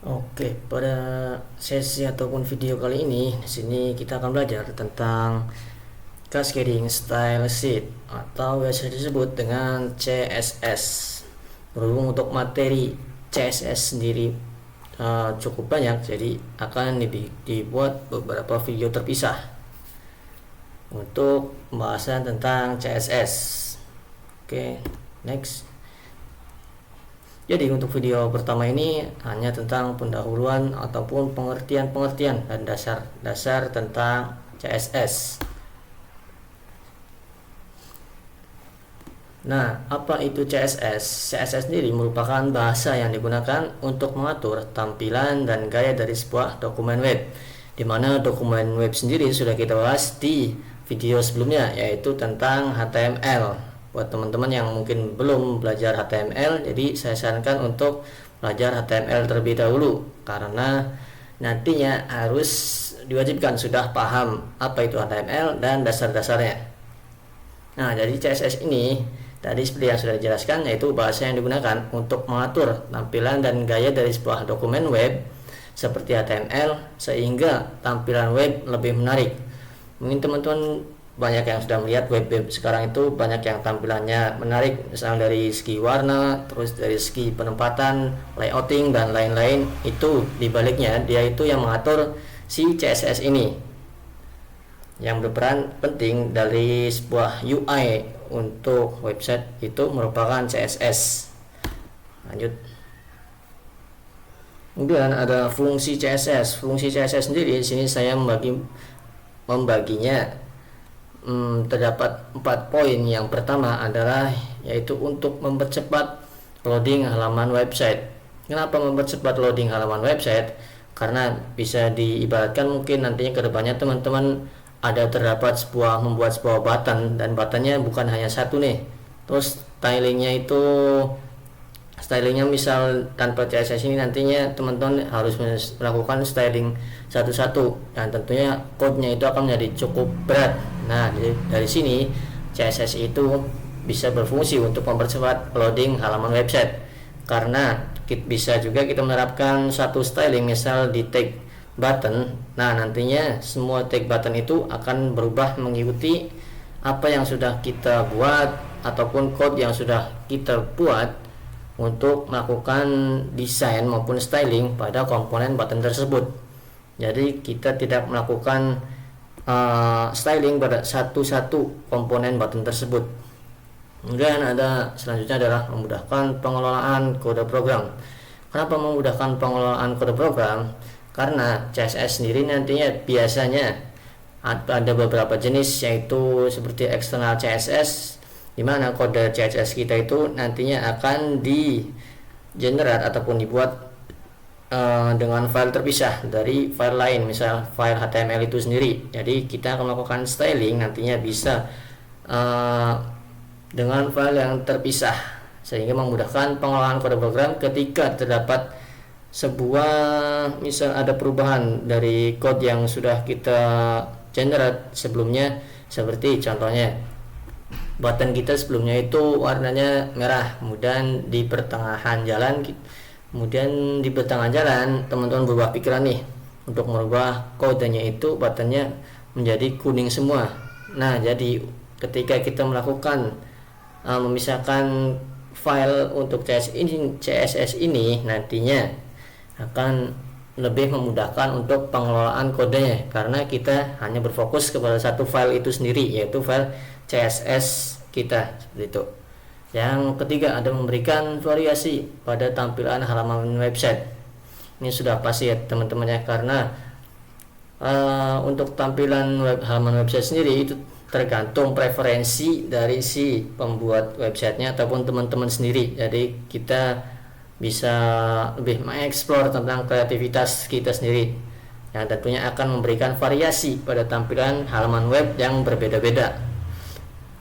Oke, pada sesi ataupun video kali ini, di sini kita akan belajar tentang cascading style sheet atau biasa disebut dengan CSS. Berhubung untuk materi CSS sendiri cukup banyak, jadi akan dibuat beberapa video terpisah untuk pembahasan tentang CSS. Oke, next. Jadi untuk video pertama ini hanya tentang pendahuluan ataupun pengertian-pengertian dan dasar-dasar tentang CSS. Nah, apa itu CSS? CSS sendiri merupakan bahasa yang digunakan untuk mengatur tampilan dan gaya dari sebuah dokumen web. Di mana dokumen web sendiri sudah kita bahas di video sebelumnya, yaitu tentang HTML. Buat teman-teman yang mungkin belum belajar HTML, jadi saya sarankan untuk belajar HTML terlebih dahulu, karena nantinya harus diwajibkan sudah paham apa itu HTML dan dasar-dasarnya. Nah, jadi CSS ini tadi seperti yang sudah dijelaskan, yaitu bahasa yang digunakan untuk mengatur tampilan dan gaya dari sebuah dokumen web seperti HTML sehingga tampilan web lebih menarik. Mungkin teman-teman banyak yang sudah melihat web sekarang itu banyak yang tampilannya menarik, misalnya dari segi warna, terus dari segi penempatan, layouting dan lain-lain. Itu dibaliknya dia itu yang mengatur si CSS ini, yang berperan penting dari sebuah UI untuk website itu merupakan CSS. Lanjut. Kemudian ada fungsi CSS. Fungsi CSS sendiri di sini saya membaginya terdapat 4 poin. Yang pertama adalah yaitu untuk mempercepat loading halaman website. Kenapa mempercepat loading halaman website? Karena bisa diibaratkan mungkin nantinya kedepannya teman-teman terdapat membuat sebuah button, dan buttonnya bukan hanya satu nih. Terus stylingnya misal tanpa CSS ini, nantinya teman-teman harus melakukan styling satu-satu, dan tentunya code-nya itu akan menjadi cukup berat. Nah, dari sini CSS itu bisa berfungsi untuk mempercepat loading halaman website, karena bisa juga kita menerapkan satu styling misal di tag button. Nah, nantinya semua tag button itu akan berubah mengikuti apa yang sudah kita buat ataupun code yang sudah kita buat untuk melakukan desain maupun styling pada komponen button tersebut. Jadi kita tidak melakukan styling pada satu-satu komponen button tersebut. Kemudian ada selanjutnya adalah memudahkan pengelolaan kode program. Kenapa memudahkan pengelolaan kode program? Karena CSS sendiri nantinya biasanya ada beberapa jenis, yaitu seperti external CSS, di mana kode CSS kita itu nantinya akan di generate ataupun dibuat dengan file terpisah dari file lain, misal file HTML itu sendiri. Jadi kita akan melakukan styling nantinya bisa dengan file yang terpisah, sehingga memudahkan pengelolaan kode program ketika terdapat misal ada perubahan dari code yang sudah kita generate sebelumnya. Seperti contohnya button kita sebelumnya itu warnanya merah, kemudian di pertengahan jalan teman-teman berubah pikiran nih untuk merubah kodenya itu buttonnya menjadi kuning semua. Nah, jadi ketika kita melakukan memisahkan file untuk CSS ini nantinya akan lebih memudahkan untuk pengelolaan kodenya, karena kita hanya berfokus kepada satu file itu sendiri, yaitu file CSS kita, seperti itu. Yang ketiga ada memberikan variasi pada tampilan halaman website. Ini sudah pasti ya teman-teman ya, karena untuk tampilan halaman website sendiri itu tergantung preferensi dari si pembuat websitenya ataupun teman-teman sendiri. Jadi kita bisa lebih mengeksplor tentang kreativitas kita sendiri, yang tentunya akan memberikan variasi pada tampilan halaman web yang berbeda-beda.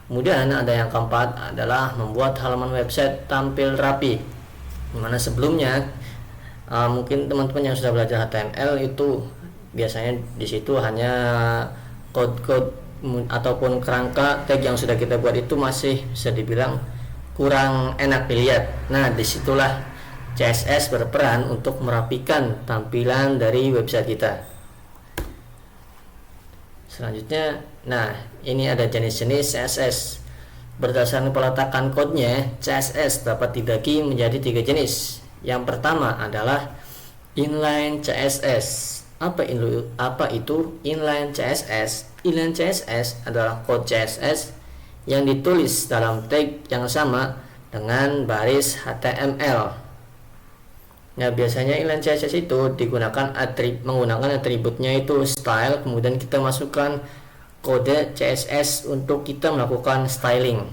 Kemudian ada yang keempat adalah membuat halaman website tampil rapi, dimana sebelumnya mungkin teman-teman yang sudah belajar HTML itu biasanya di situ hanya code-code ataupun kerangka tag yang sudah kita buat itu masih bisa dibilang kurang enak dilihat. Nah, disitulah CSS berperan untuk merapikan tampilan dari website kita. Selanjutnya, nah ini ada jenis-jenis CSS. Berdasarkan peletakan kodenya, CSS dapat dibagi menjadi 3 jenis. Yang pertama adalah inline CSS. Apa itu inline CSS? Inline CSS adalah kode CSS yang ditulis dalam tag yang sama dengan baris HTML. Nah, biasanya inline CSS itu digunakan menggunakan atributnya itu style, kemudian kita masukkan kode CSS untuk kita melakukan styling.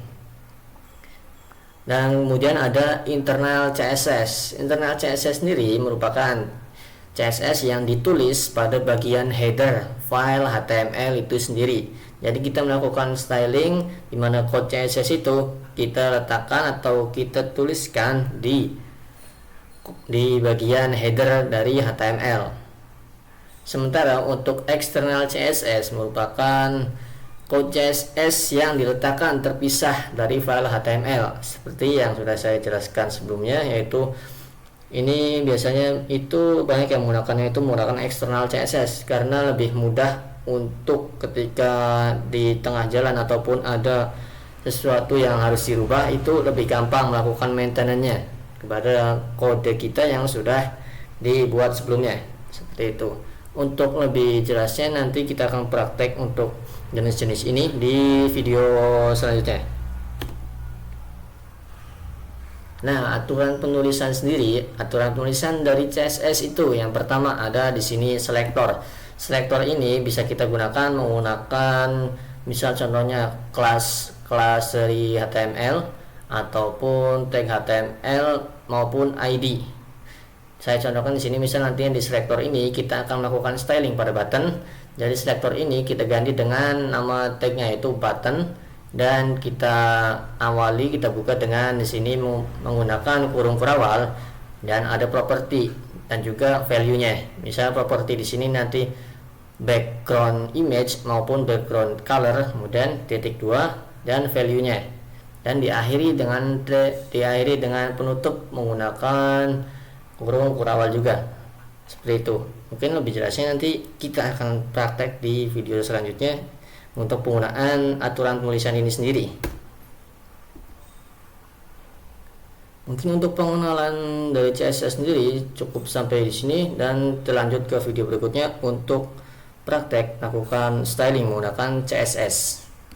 Dan kemudian ada internal CSS. Internal CSS sendiri merupakan CSS yang ditulis pada bagian header file HTML itu sendiri. Jadi kita melakukan styling di mana kode CSS itu kita letakkan atau kita tuliskan di bagian header dari HTML. Sementara untuk external CSS merupakan kode CSS yang diletakkan terpisah dari file HTML, seperti yang sudah saya jelaskan sebelumnya, yaitu ini biasanya itu banyak yang menggunakan external CSS karena lebih mudah untuk ketika di tengah jalan ataupun ada sesuatu yang harus dirubah, itu lebih gampang melakukan maintenance-nya kepada kode kita yang sudah dibuat sebelumnya, seperti itu. Untuk lebih jelasnya nanti kita akan praktek untuk jenis-jenis ini di video selanjutnya. Nah, aturan penulisan dari CSS itu yang pertama ada di sini selektor. Selektor ini bisa kita gunakan menggunakan misal contohnya kelas dari HTML ataupun tag HTML maupun ID. Saya contohkan di sini, misal nantinya di selektor ini kita akan melakukan styling pada button. Jadi selektor ini kita ganti dengan nama tagnya itu button, dan kita buka dengan di sini menggunakan kurung kurawal dan ada properti dan juga value-nya. Misal properti di sini nanti background image maupun background color, kemudian titik 2 dan value-nya, dan diakhiri dengan penutup menggunakan kurung kurawal juga, seperti itu. Mungkin lebih jelasnya nanti kita akan praktek di video selanjutnya untuk penggunaan aturan penulisan ini sendiri. Mungkin untuk pengenalan dari CSS sendiri cukup sampai di sini, dan terlanjut ke video berikutnya untuk praktek lakukan styling menggunakan CSS.